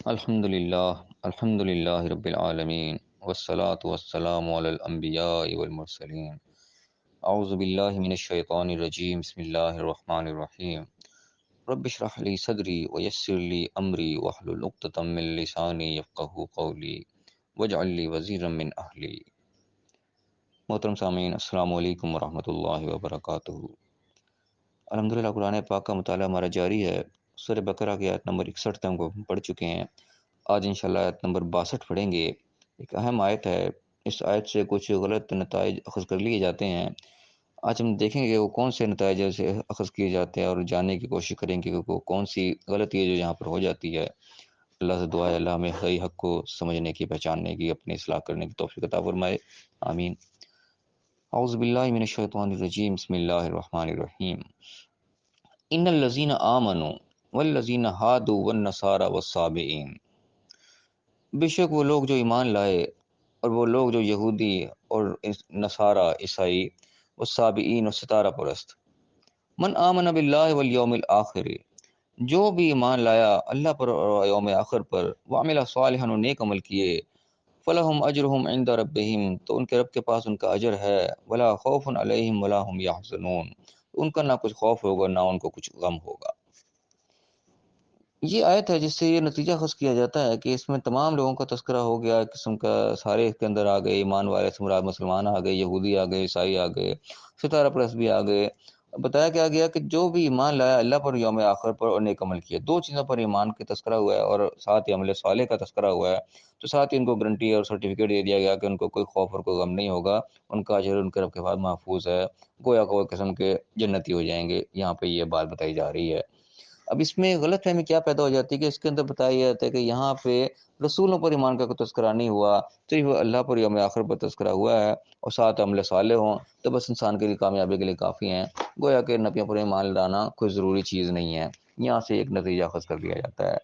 الحمد للہ رب العالمین والصلاة والسلام علی الانبیاء والمرسلین اعوذ باللہ من الشیطان الرجیم بسم اللہ الرحمن الرحیم رب اشرح لی صدری ویسر لی امری واحلل عقدۃ من لسانی یفقہوا قولی واجعل لی وزیرا من اہلی۔ محترم سامعین، السلام علیکم ورحمۃ اللہ وبرکاتہ۔ الحمدللہ قرآن پاک کا مطالعہ ہمارا جاری ہے۔ سورہ بقرہ کی آیت نمبر 61 تک ہم پڑھ چکے ہیں۔ آج انشاءاللہ آیت نمبر 62 پڑھیں گے۔ ایک اہم آیت ہے، اس آیت سے کچھ غلط نتائج اخذ کر لیے جاتے ہیں۔ آج ہم دیکھیں گے وہ کون سے نتائج سے اخذ کیے جاتے ہیں اور جاننے کی کوشش کریں گے کہ وہ کون سی غلطی ہے جو یہاں پر ہو جاتی ہے۔ اللہ سے دعا ہے اللہ ہمیں صحیح حق کو سمجھنے کی، پہچاننے کی، اپنی اصلاح کرنے کی توفیق عطا فرمائے، آمین۔ اعوذ باللہ من الشیطان الرجیم بسم اللہ الرحمن الرحیم۔ ان الذین آمنوا والذین ہادوا والنصارى والصابئین، بے شک وہ لوگ جو ایمان لائے اور وہ لوگ جو یہودی اور نصارہ عیسائی والصابئین اور ستارہ پرست، من آمن باللہ والیوم الآخر، جو بھی ایمان لایا اللہ پر اور یوم آخر پر، وعمل صالحا اور نیک عمل کیے، فلہم اجرہم عند ربہم، تو ان کے رب کے پاس ان کا اجر ہے، ولا خوف علیہم ولا هم یحزنون، ان کا نہ کچھ خوف ہوگا نہ ان کو کچھ غم ہوگا۔ یہ آیت ہے جس سے یہ نتیجہ اخذ کیا جاتا ہے کہ اس میں تمام لوگوں کا تذکرہ ہو گیا، قسم کا سارے اس کے اندر آ گئے، ایمان والے سے مراد مسلمان آ گئے، یہودی آ گئے، عیسائی آ گئے، ستارہ پرست بھی آ گئے۔ بتایا کیا گیا کہ جو بھی ایمان لایا اللہ پر، یوم آخر پر اور نیک عمل کیا، دو چیزوں پر ایمان کا تذکرہ ہوا ہے اور ساتھ ہی عمل صالح کا تذکرہ ہوا ہے، تو ساتھ ہی ان کو گارنٹی اور سرٹیفکیٹ دے دیا گیا کہ ان کو کوئی خوف اور کوئی غم نہیں ہوگا، ان کا اجر ان کے رب کے پاس محفوظ ہے، گویا کوئی قسم کے جنتی ہو جائیں گے۔ یہاں پہ یہ بات بتائی جا رہی ہے۔ اب اس میں غلط فہمی کیا پیدا ہو جاتی ہے کہ اس کے اندر بتایا جاتا ہے کہ یہاں پہ رسولوں پر ایمان کا کوئی تذکرہ نہیں ہوا، صرف اللہ پر یوم آخر پر تذکرہ ہوا ہے اور ساتھ عمل صالح ہوں تو بس انسان کے لیے کامیابی کے لیے کافی ہیں، گویا کہ نبیوں پر ایمان لانا کوئی ضروری چیز نہیں ہے۔ یہاں سے ایک نتیجہ اخذ کر لیا جاتا ہے۔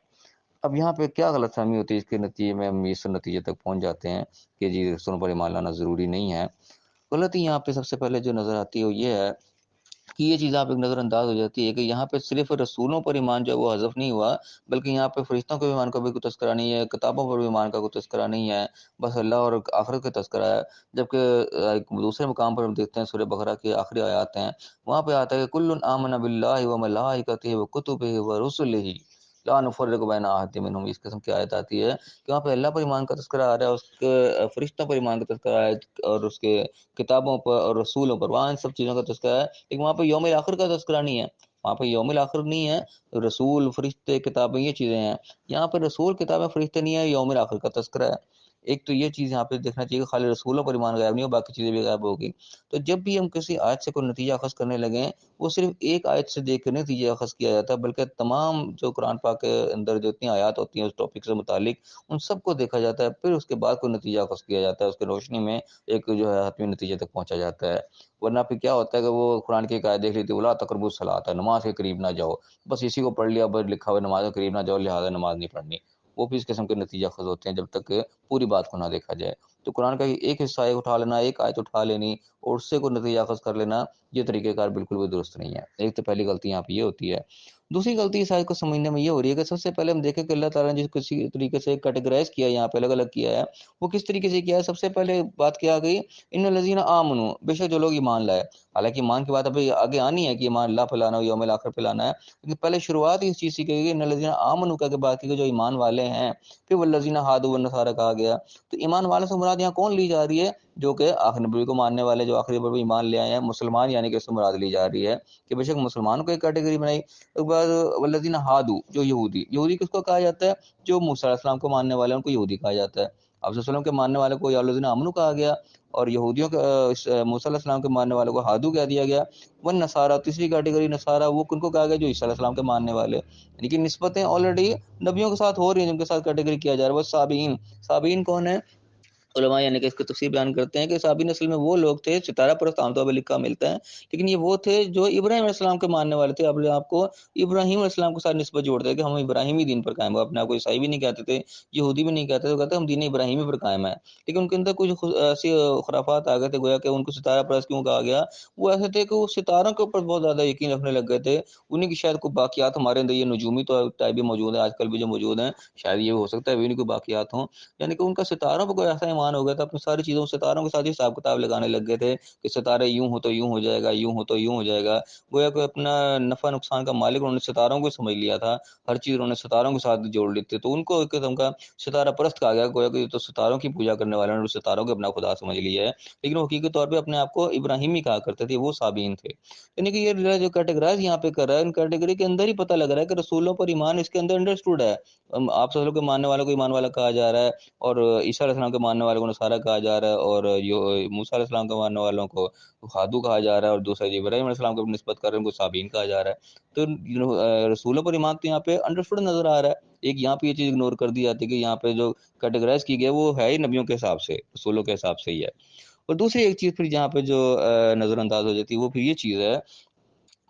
اب یہاں پہ کیا غلط فہمی ہوتی ہے، اس کے نتیجے میں ہم اس نتیجے تک پہنچ جاتے ہیں کہ جی رسولوں پر ایمان لانا ضروری نہیں ہے۔ غلطی یہاں پہ سب سے پہلے جو نظر آتی ہے وہ یہ ہے کہ یہ چیز آپ ایک نظر انداز ہو جاتی ہے کہ یہاں پہ صرف رسولوں پر ایمان جو ہے وہ حذف نہیں ہوا، بلکہ یہاں پہ فرشتوں کے ایمان کا بھی کوئی تذکرہ نہیں ہے، کتابوں پر بھی ایمان کا کوئی تذکرہ نہیں ہے، بس اللہ اور آخرت کا تذکرہ ہے۔ جبکہ ایک دوسرے مقام پر ہم دیکھتے ہیں سورہ بقرہ کی آخری آیات ہیں، وہاں پہ آتا ہے کہ کل آمن باللہ وملائکتہ وکتبہ ورسلہ لا نفرق بین احد منہم، اس قسم کی آیت آتی ہے کہ وہاں پہ اللہ پر ایمان کا تذکرہ آ رہا ہے، اس کے فرشتوں پر ایمان کا تذکرہ ہے اور اس کے کتابوں پر اور رسولوں پر، وہاں ان سب چیزوں کا تذکرہ ہے، لیکن وہاں پہ یوم آخر کا تذکرہ نہیں ہے، وہاں پہ یوم آخر نہیں ہے، رسول فرشتے کتابیں یہ چیزیں ہیں، یہاں پہ رسول کتابیں فرشتے نہیں ہیں، یوم آخر کا تذکرہ ہے۔ ایک تو یہ چیز یہاں پہ دیکھنا چاہیے کہ خالی رسولوں پر ایمان غائب نہیں ہو، باقی چیزیں بھی غائب ہوگی۔ تو جب بھی ہم کسی آیت سے کوئی نتیجہ اخذ کرنے لگیں، وہ صرف ایک آیت سے دیکھ کر نتیجہ اخذ کیا جاتا ہے، بلکہ تمام جو قرآن پاک کے اندر جو اتنی آیات ہوتی ہیں اس ٹاپک سے متعلق، ان سب کو دیکھا جاتا ہے، پھر اس کے بعد کوئی نتیجہ اخذ کیا جاتا ہے، اس کی روشنی میں ایک جو ہے حتمی نتیجے تک پہنچا جاتا ہے۔ ورنہ پھر کیا ہوتا ہے کہ وہ قرآن کی ایک آیت دیکھ لیتی ہے، ولا تقربوا الصلاۃ، نماز کے قریب نہ جاؤ، بس اسی کو پڑھ لیا، بس لکھا ہوا نماز کے قریب نہ جاؤ لہٰذا نماز نہیں پڑھنی، وہ بھی اس قسم کے نتیجہ اخذ ہوتے ہیں جب تک کہ پوری بات کو نہ دیکھا جائے۔ تو قرآن کا ایک حصہ اٹھا لینا، ایک آیت اٹھا لینی اور اس سے کوئی نتیجہ اخذ کر لینا، یہ طریقہ کار بالکل بھی درست نہیں ہے۔ ایک تو پہلی غلطی یہاں پہ یہ ہوتی ہے۔ دوسری غلطی اس آیت کو سمجھنے میں یہ ہو رہی ہے کہ سب سے پہلے ہم دیکھیں کہ اللہ تعالیٰ نے جس کسی طریقے سے کیٹیگرائز کیا ہے، یہاں پہ الگ الگ کیا ہے، وہ کس طریقے سے کیا ہے۔ سب سے پہلے بات کیا گئی ان الذین آمنوا، بے شک جو لوگ ایمان لائے، حالانکہ ایمان کی بات ابھی آگے آنی ہے کہ ایمان اللہ پہ لانا، یوم آخر پہ لانا ہے، لیکن پہلے شروعات اس چیز سے کی گئی ان الذین آمنوا کہہ کے بات کی کہ جو ایمان والے ہیں، پھر والذین ہادوا والنصارى کہا گیا۔ تو ایمان والوں سے مراد یہاں کون لی جا رہی ہے؟ جو کہ آخری نبی کو ماننے والے، جو آخری پر بھی ایمان لے آئے ہیں، مسلمان، یعنی کہ اس سے مراد لی جا رہی ہے کہ بے شک مسلمان کو ایک کیٹیگری بنائی۔ ایک بار والذین ہادوا، جو یہودی، یہودی کس کو کہا جاتا ہے؟ جو موسیٰ علیہ السلام کو ماننے والے ہیں ان کو یہودی کہا جاتا ہے۔ آپ صلی اللہ علیہ وسلم کے ماننے والے کو یا الذین آمنوا کہا گیا، اور یہودیوں کے موسیٰ علیہ السلام کے ماننے والوں کو ہادو کہہ دیا گیا۔ والنصارى، تیسری کیٹیگری نصارہ، وہ کن کو کہا گیا؟ جو عیسیٰ علیہ السلام کے ماننے والے، لیکن نسبتیں آلریڈی نبیوں کے ساتھ ہو رہی ہیں جن کے ساتھ کیٹیگری کیا جا رہا ہے۔ وہ صابئین، صابئین کون ہیں؟ علماء یعنی کہ اس کی تفسیر بیان کرتے ہیں کہ صحابین اصل میں وہ لوگ تھے، ستارہ پرست عام طور پہ لکھا ملتا ہے، لیکن یہ وہ تھے جو ابراہیم علیہ السلام کے ماننے والے تھے، اپنے آپ کو ابراہیم علیہ السلام کے ساتھ نسبت جوڑتے ہیں کہ ہم ابراہیمی دین پر قائم ہیں، اپنے آپ کو عیسائی بھی نہیں کہتے تھے، یہودی بھی نہیں کہتے تھے، وہ کہتے ہیں ہم دین ابراہیمی پر قائم ہیں، لیکن ان کے اندر کچھ ایسی خرافات آ گئے تھے، گویا کہ ان کو ستارہ پرست کیوں کہا گیا، وہ ایسے تھے کہ وہ ستاروں کے اوپر بہت زیادہ یقین رکھنے لگ گئے تھے، انہیں کی شاید کوئی باقیات ہمارے اندر یہ نجومی تو ٹائپ بھی موجود ہیں، آج کل بھی جو موجود ہیں شاید یہ ہو سکتا ہے بھی نہیں کوئی باقیات ہوں، یعنی کہ ان کا ستاروں پہ کوئی ایسا ایمان ہو گیا تھا، اپنی ساری چیزوں ستاروں کے ساتھ ہی حساب کتاب لگانے لگ گئے تھے کہ ستارے یوں ہو تو یوں ہو جائے گا، یوں ہو تو یوں ہو جائے گا، گویا کہ اپنا نفع نقصان کا مالک انہوں نے ستاروں کو سمجھ لیا تھا، ہر چیز انہوں نے ستاروں کے ساتھ جوڑ لی تھی، تو ان کو ایک قسم کا ستارہ پرست کہا گیا، گویا کہ یہ تو ستاروں کی پوجا کرنے والوں نے ستاروں کو اپنا خدا سمجھ لیا ہے، لیکن وہ حقیقی طور پہ اپنے آپ کو ابراہیمی کہا کرتے تھے، وہ صابین تھے، یعنی کہ یہ جو کیٹیگرائز یہاں پہ کر رہا ہے، ان کیٹیگری کے اندر ہی پتہ لگ رہا ہے کہ رسولوں پر ایمان اس کے اندر انڈرسٹوڈ ہے، آپ صلی کے ماننے والوں کو ایمان والا کہا جا رہا ہے، اور عیسیٰ علیہ السلام کے ماننے والوں کو نصارہ کہا جا رہا ہے، اور موسیٰ علیہ السلام کے ماننے والوں کو خادو کہا جا رہا ہے، اور دوسرے ابراہیم علیہ السلام کو نسبت کر رہے ہیں ان کو صابین کہا جا رہا ہے، تو رسولوں پر ایمان تو یہاں پہ انڈرسٹوڈ نظر آ رہا ہے، ایک یہاں پہ یہ چیز اگنور کر دی جاتی ہے کہ یہاں پہ جو کیٹیگرائز کی گئی ہے وہ ہے ہی نبیوں کے حساب سے، رسولوں کے حساب سے ہی ہے، اور دوسری ایک چیز پھر جہاں پہ جو نظر انداز ہو جاتی ہے وہ پھر یہ چیز ہے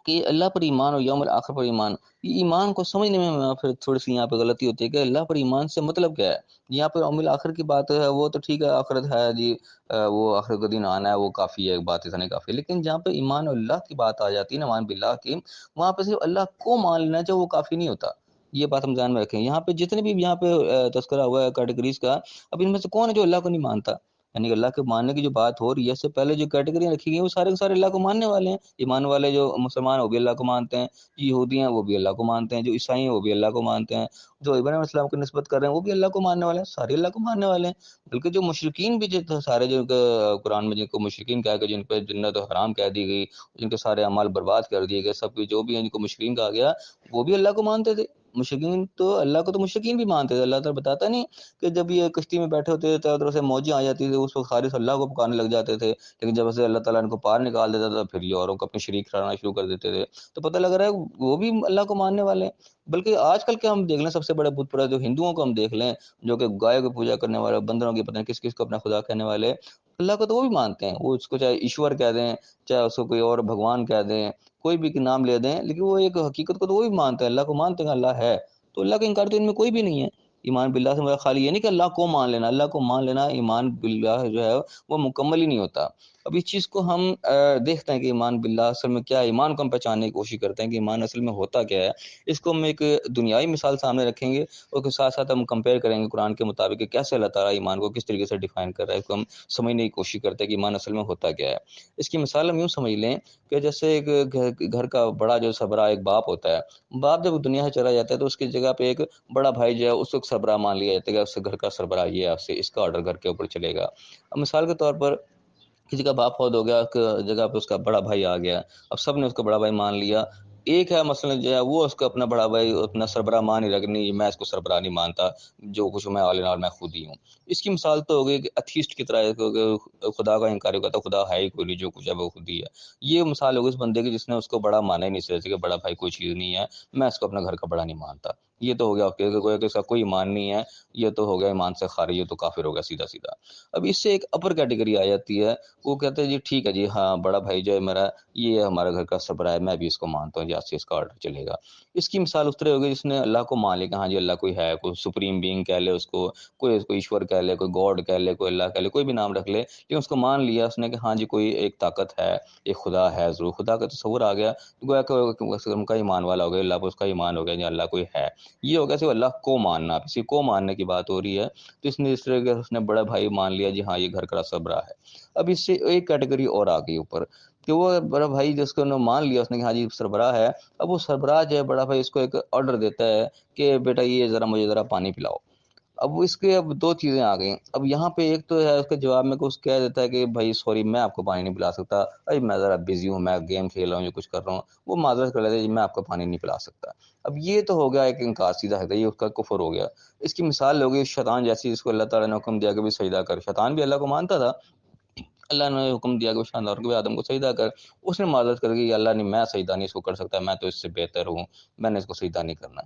کہ اللہ پر ایمان اور یوم الآخر پر ایمان، یہ ایمان کو سمجھنے میں پھر تھوڑی سی یہاں پہ غلطی ہوتی ہے کہ اللہ پر ایمان سے مطلب کیا ہے، یہاں پہ یوم الآخر کی بات ہے وہ تو ٹھیک ہے، آخرت ہے جی، وہ آخرت کا دن آنا ہے وہ کافی ہے، بات اتنی کافی ہے، لیکن جہاں پہ ایمان اللہ کی بات آ جاتی ہے نا، ایمان باللہ کی، وہاں پہ صرف اللہ کو مان لینا چاہے وہ کافی نہیں ہوتا، یہ بات ہم ذہن میں رکھیں، یہاں پہ جتنے بھی یہاں پہ تذکرہ ہوا ہے کیٹیگریز کا، اب ان میں سے کون ہے جو اللہ کو نہیں مانتا، یعنی کہ اللہ کے ماننے کی جو بات ہو رہی ہے، اس سے پہلے جو کیٹیگریاں رکھی گئی ہیں وہ سارے کے سارے اللہ کو ماننے والے ہیں، ایمان والے جو مسلمان ہیں وہ بھی اللہ کو مانتے ہیں، یہودی ہیں وہ بھی اللہ کو مانتے ہیں، جو عیسائی ہیں وہ بھی اللہ کو مانتے ہیں، جو ابراہیم علیہ السلام کو نسبت کر رہے ہیں وہ بھی اللہ کو ماننے والے ہیں، سارے اللہ کو ماننے والے ہیں، بلکہ جو مشرکین بھی جو سارے جو قرآن میں جن کو مشرکین کہا گیا، جن پہ جنت و حرام کہہ دی گئی، جن کے سارے اعمال برباد کر دیے گئے، سب جو بھی ہیں جن کو مشرکین کہا گیا، وہ بھی اللہ کو مانتے تھے، مشرکین تو اللہ کو تو مشرکین بھی مانتے تھے، اللہ تعالیٰ بتاتا نہیں کہ جب یہ کشتی میں بیٹھے ہوتے تھے چاروں طرف سے موجیں آ جاتی تھی، اس وقت خالص اللہ کو پکارنے لگ جاتے تھے، لیکن جب سے اللہ تعالیٰ ان کو پار نکال دیتا تھا پھر یہ اوروں کو اپنے شریک ٹھہرانا شروع کر دیتے تھے، تو پتہ لگ رہا ہے وہ بھی اللہ کو ماننے والے ہیں، بلکہ آج کل کے ہم دیکھ لیں سب سے بڑے بت پرست جو ہندوؤں کو ہم دیکھ لیں، جو کہ گائے کی پوجا کرنے والے، بندروں کی پتہ نہیں کس کس کو اپنا خدا کہنے والے، اللہ کو تو وہ بھی مانتے ہیں، وہ اس کو چاہے ایشور کہہ دیں، چاہے اس کو کوئی اور بھگوان کہہ دیں، کوئی بھی نام لے دیں، لیکن وہ ایک حقیقت کو تو وہ بھی مانتے ہیں، اللہ کو مانتے ہیں، اللہ ہے، تو اللہ کا انکار تو ان میں کوئی بھی نہیں ہے، ایمان باللہ سے مراد خالی یہ نہیں کہ اللہ کو مان لینا، اللہ کو مان لینا ایمان باللہ جو ہے وہ مکمل ہی نہیں ہوتا، اب اس چیز کو ہم دیکھتے ہیں کہ ایمان باللہ اصل میں کیا ہے، ایمان کو ہم پہچاننے کی کوشش کرتے ہیں کہ ایمان اصل میں ہوتا کیا ہے، اس کو ہم ایک دنیاوی مثال سامنے رکھیں گے، اور کے ساتھ ساتھ ہم کمپیئر کریں گے قرآن کے مطابق کہ کیسے اللہ تعالیٰ ایمان کو کس طریقے سے ڈیفائن کر رہا ہے، اس کو ہم سمجھنے کی کوشش کرتے ہیں کہ ایمان اصل میں ہوتا کیا ہے، اس کی مثال ہم یوں سمجھ لیں کہ جیسے ایک گھر کا بڑا جو سربراہ ایک باپ ہوتا ہے، باپ جب دنیا سے چلا جاتا ہے تو اس کی جگہ پہ ایک بڑا بھائی جو ہے اس کو سربراہ مان لیا جاتا ہے کہ اس سے گھر کا سربراہ یہ ہے، اس کا آرڈر گھر کے اوپر چلے گا، اب مثال کے طور پر کسی کا باپ فوت ہو گیا، اس کی جگہ پہ اس کا بڑا بھائی آ گیا، اب سب نے اس کو بڑا بھائی مان لیا، ایک ہے مثلا جو ہے وہ اس کو اپنا بڑا بھائی اپنا سربراہ مان ہی رکھ نہیں، میں اس کو سربراہ نہیں مانتا، جو کچھ میں آل ان آل میں خود ہی ہوں، اس کی مثال تو ہو گئی کہ اتھیسٹ کی طرح خدا کا انکار کرتا خدا ہے ہی کوئی نہیں، جو کچھ ہے وہ خود ہی ہے، یہ مثال ہو گئی اس بندے کی جس نے اس کو بڑا مانا ہی نہیں، سکتا کہ بڑا بھائی کوئی چیز نہیں ہے، میں اس کو اپنا گھر کا بڑا نہیں مانتا، یہ تو ہو گیا کہ اس کا کوئی ایمان نہیں ہے، یہ تو ہو گیا ایمان سے خارج، یہ تو کافر ہو گیا سیدھا سیدھا، اب اس سے ایک اپر کیٹیگری آ جاتی ہے، وہ کہتے ہیں جی ٹھیک ہے جی ہاں بڑا بھائی جو ہے میرا یہ ہمارے گھر کا سربراہ ہے، میں بھی اس کو مانتا ہوں، جیسے اس کا آرڈر چلے گا، اس کی مثال اس طرح ہوگی جس نے اللہ کو مان لیا کہ ہاں جی اللہ کوئی ہے، کوئی سپریم بینگ کہہ لے اس کو، کوئی ایشور کہہ لے، کوئی گاڈ کہہ لے، کوئی اللہ کہہ لے، کوئی بھی نام رکھ لے، لیکن اس کو مان لیا اس نے کہ ہاں جی کوئی ایک طاقت ہے، ایک خدا ہے، ضرور خدا کا تصور آ گیا، گویا کہ ان کا ایمان والا ہو گیا، اللہ پر اس کا ایمان ہو گیا جی اللہ کوئی ہے، یہ ہو گیا صرف اللہ کو ماننا، کسی کو ماننے کی بات ہو رہی ہے، تو اس نے اس طرح کے اس نے بڑا بھائی مان لیا جی ہاں یہ گھر کا سربراہ ہے، اب اس سے ایک کیٹیگری اور آ گئی اوپر کہ وہ بڑا بھائی جس کو مان لیا اس نے کہ ہاں جی سربراہ ہے، اب وہ سربراہ جو ہے بڑا بھائی اس کو ایک آرڈر دیتا ہے کہ بیٹا یہ ذرا مجھے ذرا پانی پلاؤ، اب اس کے اب دو چیزیں آ گئیں، اب یہاں پہ ایک تو ہے اس کے جواب میں کچھ کہہ دیتا ہے کہ بھائی سوری میں آپ کو پانی نہیں پلا سکتا، ارے میں ذرا بزی ہوں، میں گیم کھیل رہا ہوں یا کچھ کر رہا ہوں، وہ معذرت کر لیتا ہے جی میں آپ کو پانی نہیں پلا سکتا، اب یہ تو ہو گیا ایک انکار سیدھا ہے، یہ اس کا کفر ہو گیا، اس کی مثال ہو گئی شیطان جیسی، جس کو اللہ تعالیٰ نے حکم دیا کہ بھی سجدہ کر، شیطان بھی اللہ کو مانتا تھا، اللہ نے حکم دیا کہ شاندار کہ آدم کو سجدہ کر، اس نے معذرت کر کے اللہ نے میں سجدہ نہیں اس کو کر سکتا، میں تو اس سے بہتر ہوں، میں نے اس کو سجدہ نہیں کرنا،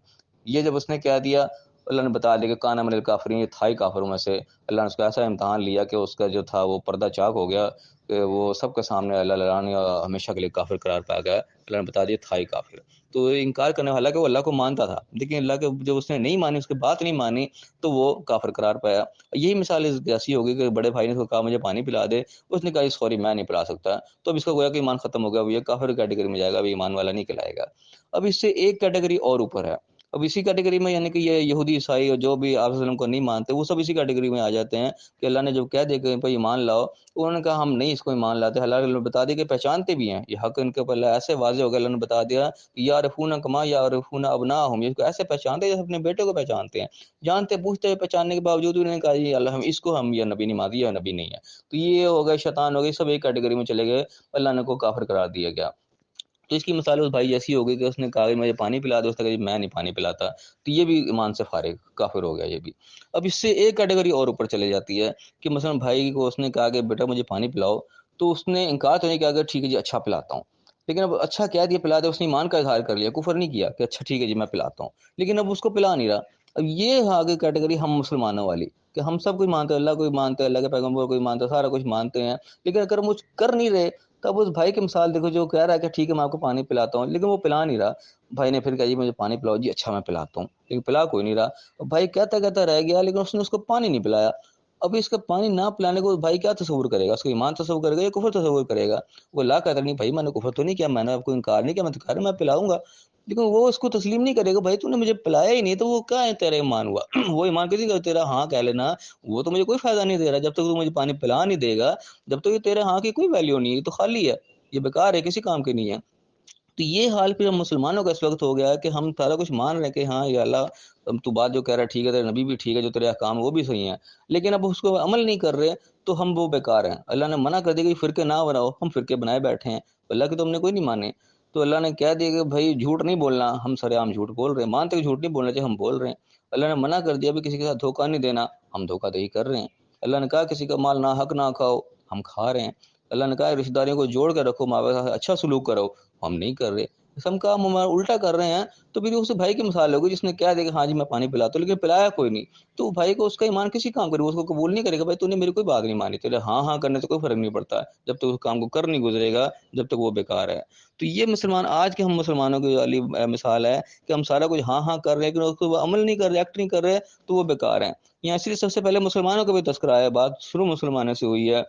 یہ جب اس نے کہہ دیا اللہ نے بتا دیا کہ کانا من الکافرین، یہ تھا ہی کافروں میں سے۔ اللہ نے اس کا ایسا امتحان لیا کہ اس کا جو تھا وہ پردہ چاک ہو گیا، کہ وہ سب کے سامنے اللہ لعنی اور ہمیشہ کے لیے کافر قرار پایا گیا۔ اللہ نے بتا دیا تھا ہی کافر۔ تو انکار کرنے والا کہ وہ اللہ کو مانتا تھا، لیکن اللہ کے جب اس نے نہیں مانی، اس کی بات نہیں مانی، تو وہ کافر قرار پایا۔ یہی مثال ایسی ہوگی کہ بڑے بھائی نے اس کو کہا مجھے پانی پلا دے، اس نے کہا سوری میں نہیں پلا سکتا، تو اب اس کا گویا کہ ایمان ختم ہو گیا، اب یہ کافر کیٹیگری میں جائے گا، اب ایمان والا نہیں کہلائے گا۔ اب اس سے ایک کیٹیگری اور اوپر ہے، اب اسی کیٹیگری میں یعنی کہ یہ یہودی عیسائی اور جو بھی آپ صلی اللہ علیہ وسلم کو نہیں مانتے، وہ سب اسی کیٹیگری میں آ جاتے ہیں کہ اللہ نے جب کہہ دیا کہ بھائی ایمان لاؤ، انہوں نے کہا ہم نہیں اس کو ایمان لاتے، حالانکہ اللہ نے بتا دیا کہ پہچانتے بھی ہیں، یہ حق ان کے اوپر ایسے واضح ہو گیا، اللہ نے بتا دیا یعرفون کما یعرفون ابناءہم، یہ ایسے پہچانتے جیسے اپنے بیٹے کو پہچانتے ہیں، جانتے بوجھتے ہوئے پہچاننے کے باوجود انہوں نے کہا یہ اللہ ہم اس کو ہم یہ نبی نہیں مانتے، یہ نبی نہیں ہے۔ تو یہ ہو گئے شیطان ہو گئے، سب ایک کیٹیگری میں چلے گئے، اللہ نے کو کافر قرار دیا گیا۔ تو اس کی مثال اس بھائی ایسی ہو گئی کہ اس نے کہا کہ مجھے پانی پلا دو، اس نے کہا میں نہیں پانی پلاتا، تو یہ بھی ایمان سے فارغ کافر ہو گیا یہ بھی۔ اب اس سے ایک کیٹیگری اور اوپر چلے جاتی ہے کہ مثلا بھائی کو اس نے کہا کہ بیٹا مجھے پانی پلاؤ، تو اس نے انکار تو نہیں کیا کہ ٹھیک ہے جی اچھا پلاتا ہوں، لیکن اب اچھا کہہ دیا پلا دے، اس نے ایمان کا اظہار کر لیا، کفر نہیں کیا کہ اچھا ٹھیک ہے جی میں پلاتا ہوں، لیکن اب اس کو پلا نہیں رہا۔ اب یہ آگے کیٹیگری ہم مسلمانوں والی کہ ہم سب کوئی مانتے ہیں، اللہ کوئی مانتے ہیں، اللہ کے پیغمبر کوئی مانتے ہیں، سارا کچھ مانتے ہیں، لیکن اگر مجھ کر نہیں رہے، تب اس بھائی کی مثال دیکھو جو کہہ رہا ہے کہ ٹھیک ہے میں آپ کو پانی پلاتا ہوں، لیکن وہ پلا نہیں رہا۔ بھائی نے پھر کہا جی مجھے پانی پلاؤ، جی اچھا میں پلاتا ہوں، لیکن پلا کوئی نہیں رہا۔ بھائی کہتا کہتا رہ گیا، لیکن اس نے اس کو پانی نہیں پلایا۔ اب اس کا پانی نہ پلانے کو بھائی کیا تصور کرے گا؟ اس کو ایمان تصور کرے گا یا کفر تصور کرے گا؟ وہ اللہ کہتا نہیں بھائی میں نے کفر تو نہیں کیا، میں نے آپ کو انکار نہیں کیا، میں تو کہہ رہا میں پلاؤں گا، لیکن وہ اس کو تسلیم نہیں کرے گا، بھائی تو نے مجھے پلایا ہی نہیں، تو وہ کیا ہے تیرا ایمان ہوا؟ وہ ایمان کسی کا تیرا ہاں کہہ لینا، وہ تو مجھے کوئی فائدہ نہیں دے رہا، جب تک تو مجھے پانی پلا نہیں دے گا، جب تک یہ تیرے ہاں کی کوئی ویلیو نہیں ہے، یہ تو خالی ہے، یہ بیکار ہے، کسی کام کی نہیں ہے۔ تو یہ حال پھر ہم مسلمانوں کا اس وقت ہو گیا ہے کہ ہم سارا کچھ مان رہے ہیں کہ ہاں یا اللہ تو بات جو کہہ رہا ہے ٹھیک ہے، تیرے نبی بھی ٹھیک ہے، جو تیرے احکام وہ بھی صحیح ہیں، لیکن اب اس کو عمل نہیں کر رہے، تو ہم وہ بیکار ہیں۔ اللہ نے منع کر دیا کہ فرقے نہ بناؤ، ہم فرقے بنائے بیٹھے ہیں، اللہ کے تو ہم نے کوئی نہیں مانے۔ تو اللہ نے کہہ دیا کہ بھائی جھوٹ نہیں بولنا، ہم سر عام جھوٹ بول رہے ہیں، مانتے کہ جھوٹ نہیں بولنا چاہیے، ہم بول رہے ہیں۔ اللہ نے منع کر دیا بھی کسی کے ساتھ دھوکہ نہیں دینا، ہم دھوکہ دہی کر رہے ہیں۔ اللہ نے کہا کسی کا مال نہ حق نہ کھاؤ، ہم کھا رہے ہیں۔ اللہ نے کہا رشتہ داریوں کو جوڑ کر رکھو، ماں باپ کے ساتھ اچھا سلوک کرو، ہم نہیں کر رہے۔ ہم کام ہمارا الٹا کر رہے ہیں، تو پھر اس بھائی کی مثال ہوگی جس نے کہہ دیا کہ ہاں جی میں پانی پلاتا ہوں، لیکن پلایا کوئی نہیں، تو بھائی کو اس کا ایمان کسی کام کرے، وہ اس کو قبول نہیں کرے گا، بھائی تو نے میری کوئی بات نہیں مانی، تیرے ہاں ہاں کرنے سے کوئی فرق نہیں پڑتا جب تک اس کام کو کر نہیں گزرے گا، جب تک وہ بیکار ہے۔ تو یہ مسلمان آج کے ہم مسلمانوں کی والی مثال ہے کہ ہم سارا کچھ ہاں ہاں کر رہے ہیں، لیکن اس کو عمل نہیں کر رہے، ایکٹ نہیں کر رہے، تو وہ بیکار ہیں۔ یہاں اس لیے سب سے پہلے مسلمانوں کا بھی تذکرہ ہے، بات شروع مسلمانوں سے ہوئی ہے،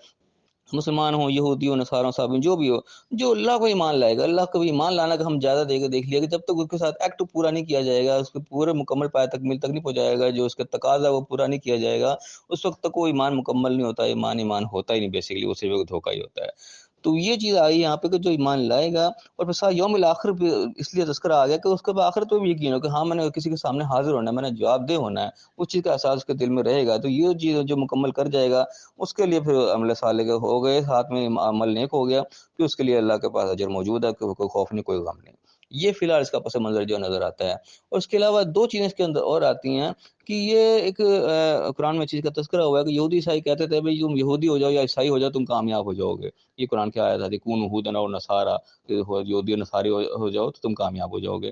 مسلمان ہوں، یہودی ہوں، نصارہ صابن جو بھی ہو، جو اللہ کو ایمان لائے گا، اللہ کو بھی ایمان لانا کہ ہم زیادہ دیکھ لیا کہ جب تک اس کے ساتھ ایکٹ پورا نہیں کیا جائے گا، اس کے پورے مکمل پایہ تکمیل تک نہیں پہنچائے گا، جو اس کا تقاضا وہ پورا نہیں کیا جائے گا، اس وقت تک وہ ایمان مکمل نہیں ہوتا، ایمان ہوتا ہی نہیں، بیسیکلی وہ صرف ایک دھوکہ ہی ہوتا ہے۔ تو یہ چیز آئی یہاں پہ کہ جو ایمان لائے گا، اور پھر ساتھ یوم الآخر بھی اس لیے تذکرہ آ گیا کہ اس کے بعد آخرت پہ بھی یقین ہو کہ ہاں میں نے کسی کے سامنے حاضر ہونا ہے، میں نے جواب دہ ہونا ہے، اس چیز کا احساس اس کے دل میں رہے گا، تو یہ چیز جو مکمل کر جائے گا اس کے لیے پھر عمل صالح ہو گئے، ساتھ میں عمل نیک ہو گیا، پھر اس کے لیے اللہ کے پاس اجر موجود ہے کہ کوئی خوف نہیں، کوئی غم نہیں۔ یہ فی الحال اس کا پس منظر جو نظر آتا ہے۔ اور اس کے علاوہ دو چیزیں اس کے اندر اور آتی ہیں کہ یہ ایک قرآن میں چیز کا تذکرہ ہوا ہے کہ یہودی عیسائی کہتے تھے بھئی تم یہودی ہو جاؤ یا عیسائی ہو جاؤ تم کامیاب ہو جاؤ گے، یہ قرآن کی آیت ہے، کون ہودن اور نصارا، یہودی اور نصاری ہو جاؤ تو تم کامیاب ہو جاؤ گے۔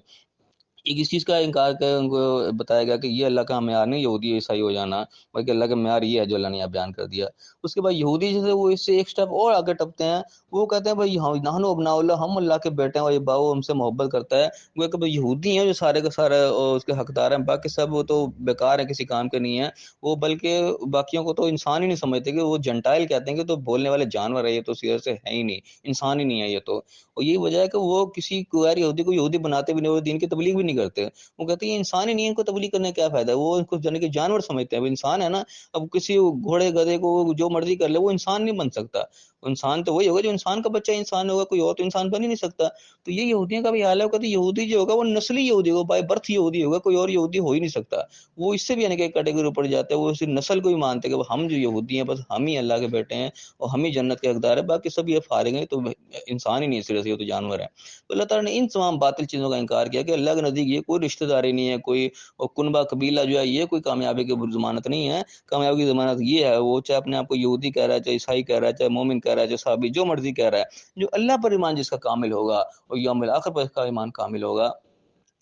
ایک اس چیز کا انکار کر ان کو بتایا گیا کہ یہ اللہ کا معیار نہیں یہودی عیسائی ہو جانا، بلکہ اللہ کا معیار یہ ہے جو اللہ نے یہاں بیان کر دیا۔ اس کے بعد یہودی جیسے وہ اس سے ایک سٹیپ اور آگے ٹپتے ہیں، وہ کہتے ہیں بھائی نحن ابناء اللہ، ہم اللہ کے بیٹے ہیں، اور یہ باؤ ہم سے محبت کرتا ہے، وہ کہ بھائی یہودی ہیں جو سارے کا سارا اس کے حقدار ہیں، باقی سب وہ تو بیکار ہیں، کسی کام کے نہیں ہیں، وہ بلکہ باقیوں کو تو انسان ہی نہیں سمجھتے، کہ وہ جنٹائل کہتے ہیں کہ تو بولنے والے جانور ہے، یہ تو سیرت سے ہے ہی نہیں، انسان ہی نہیں ہے یہ تو۔ اور یہی وجہ ہے کہ وہ کسی غیر یہودی کو یہودی بناتے بھی نہیں، وہ دین کی تبلیغ بھی نہیں کرتے، وہ کہتے ہیں یہ انسان ہی نہیں ہے، ان کو تبلیغ کرنے کا کیا فائدہ ہے، وہ ان کو جانے کے جانور سمجھتے ہیں، وہ انسان ہے نا، اب کسی گھوڑے گدھے کو جو مرضی کر لے وہ انسان نہیں بن سکتا، انسان تو وہی ہوگا جو انسان کا بچہ انسان ہوگا، کوئی اور تو انسان بن ہی نہیں سکتا۔ تو یہ یہودیوں کا بھی حال ہے، وہ کہتے ہیں یہودی جو ہوگا وہ نسلی یہودی ہوگا، بائی برتھ یہودی ہوگا، کوئی اور یہودی ہو ہی نہیں سکتا، وہ اس سے بھی یعنی کہ ایک کیٹیگری پڑ جاتا ہے، وہ اسی نسل کو ہی مانتے ہیں کہ ہم جو یہودی ہیں بس ہم ہی اللہ کے بیٹے ہیں اور ہم ہی جنت کے حقدار ہیں، باقی سب یہ فارغ ہیں، تو انسان ہی نہیں ہے، صرف یہ تو جانور ہیں۔ تو اللہ تعالیٰ نے ان تمام باطل چیزوں کا انکار کیا کہ اللہ کے نزدیک یہ کوئی رشتہ داری نہیں ہے، کوئی کنبہ قبیلہ جو ہے یہ کوئی کامیابی کی ضمانت نہیں ہے، کامیابی کی ضمانت یہ ہے وہ چاہے اپنے آپ کو یہودی کہہ رہا ہے، چاہے عیسائی کہہ رہا ہے، چاہے مومن کہہ رہا ہے، چاہے صحابی جو مرضی کہہ رہا ہے، جو اللہ پر ایمان جس کا کامل ہوگا اور یوم الآخر پر اس کا ایمان کامل ہوگا،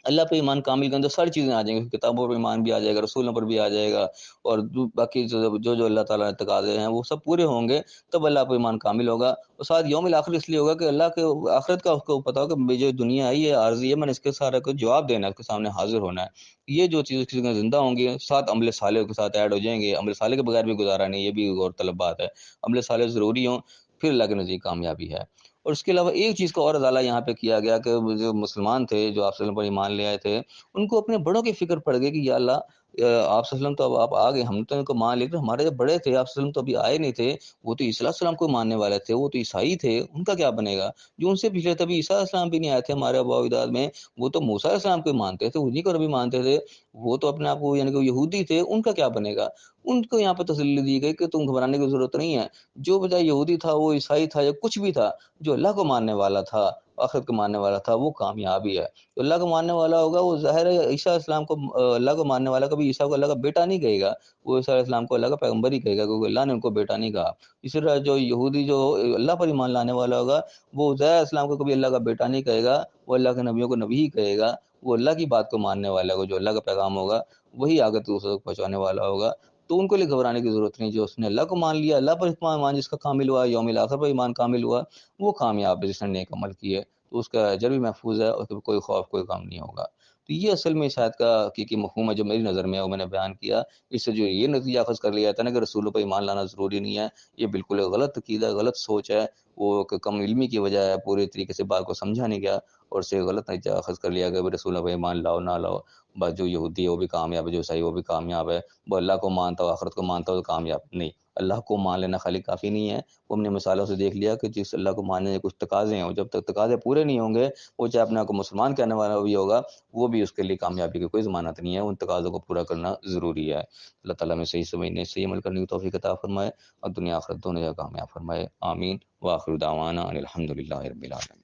اللہ پہ ایمان کامل کے اندر ساری چیزیں آ جائیں گی، کتابوں پر ایمان بھی آ جائے گا، رسولوں پر بھی آ جائے گا، اور باقی جو اللہ تعالیٰ نے تقاضے ہیں وہ سب پورے ہوں گے، تب اللہ پہ ایمان کامل ہوگا۔ اور ساتھ یوم الآخر اس لیے ہوگا کہ اللہ کے آخرت کا اس کو پتا ہوگا کہ جو دنیا آئی ہے عارضی ہے، میں نے اس کے سارے کو جواب دینا ہے، اس کے سامنے حاضر ہونا ہے۔ یہ جو چیزیں کسی زندہ ہوں گی، ساتھ عمل صالح کے ساتھ ایڈ ہو جائیں گے، عمل صالح کے بغیر بھی گزارا نہیں، یہ بھی غور طلب بات ہے، عمل صالح ضروری ہوں، پھر اللہ کے نزدیک کامیابی ہے۔ اور اس کے علاوہ ایک چیز کا اور ازالہ یہاں پہ کیا گیا کہ جو مسلمان تھے، جو آپ صلی اللہ علیہ وسلم پر ایمان لے آئے تھے، ان کو اپنے بڑوں کی فکر پڑ گئی کہ یا اللہ، آپ صلی اللہ علیہ وسلم تو اب آپ آ گئے، ہم تو ان کو مان لے، ہمارے جو بڑے تھے آپ صلی اللہ علیہ وسلم تو ابھی آئے نہیں تھے، وہ تو عیسی علیہ السلام کو ماننے والے تھے، وہ تو عیسائی تھے، ان کا کیا بنے گا؟ جو ان سے پچھلے تبھی عیسیٰ علیہ السلام بھی نہیں آئے تھے ہمارے آباء و اجداد میں، وہ تو موسیٰ علیہ السلام کو مانتے تھے، انہیں کو بھی مانتے تھے، وہ تو اپنے آپ کو یعنی کہ یہودی تھے، ان کا کیا بنے گا؟ ان کو یہاں پہ تسلی دی گئی کہ تم گھبرانے کی ضرورت نہیں ہے، جو بجائے یہودی تھا، وہ عیسائی تھا یا کچھ بھی تھا، جو اللہ کو ماننے والا تھا، آخرت کو ماننے والا تھا، وہ کامیابی ہے۔ تو اللہ کو ماننے والا ہوگا، وہ ظاہر ہے عیسیٰ علیہ السلام کو، اللہ کو ماننے والا کبھی عیسیٰ کو اللہ کا بیٹا نہیں کہے گا، وہ عیسیٰ علیہ السلام کو اللہ کا پیغمبر ہی کہے گا، کیونکہ اللہ نے ان کو بیٹا نہیں کہا۔ اسی طرح جو یہودی جو اللہ پر ایمان لانے والا ہوگا، وہ عزیر علیہ السلام کو کبھی اللہ کا بیٹا نہیں کہے گا، وہ اللہ کے نبیوں کو نبی ہی کہے گا، وہ اللہ کی بات کو ماننے والا ہوگا، جو اللہ کا پیغام ہوگا وہی آگے دوسروں کو پہنچانے والا ہوگا۔ تو ان کو لیے گھبرانے کی ضرورت نہیں، جو اس نے اللہ کو مان لیا، اللہ پر ایمان جس کا کامل ہوا، یوم الآخر پر ایمان کامل ہوا، وہ کامیاب ہے جس نے نیک عمل کیے، تو اس کا اجر بھی محفوظ ہے، اور کوئی خوف کوئی غم نہیں ہوگا۔ تو یہ اصل میں اس آیت کا حقیقی مفہوم ہے جو میری نظر میں ہے، وہ میں نے بیان کیا۔ اس سے جو یہ نتیجہ اخذ کر لیا تھا نا کہ رسولوں پر ایمان لانا ضروری نہیں ہے، یہ بالکل ایک غلط عقیدہ، غلط سوچ ہے، وہ کم علمی کی وجہ ہے، پورے طریقے سے بات کو سمجھا نہیں گیا، اور اس سے غلط نتیجہ اخذ کر لیا گیا کہ رسولوں پر ایمان لاؤ نہ لاؤ، بس جو یہودی ہے وہ بھی کامیاب ہے، جو عیسائی وہ بھی کامیاب ہے، وہ اللہ کو مانتا ہو آخرت کو مانتا ہو تو کامیاب نہیں۔ اللہ کو مان لینا خالی کافی نہیں ہے، وہ ہم نے مثالوں سے دیکھ لیا کہ جس اللہ کو ماننے کے کچھ تقاضے ہیں، جب تک تقاضے پورے نہیں ہوں گے، وہ چاہے اپنے آپ کو مسلمان کہنے والا بھی ہوگا، وہ بھی اس کے لیے کامیابی کی کوئی ضمانت نہیں ہے، ان تقاضوں کو پورا کرنا ضروری ہے۔ اللہ تعالیٰ میں صحیح سمجھنے صحیح عمل کرنے کی توفیق عطا فرمائے، اور دنیا آخرت دونوں جگہ کامیاب فرمائے، آمین۔ وآخر دعوانا ان الحمد للہ رب العالمین۔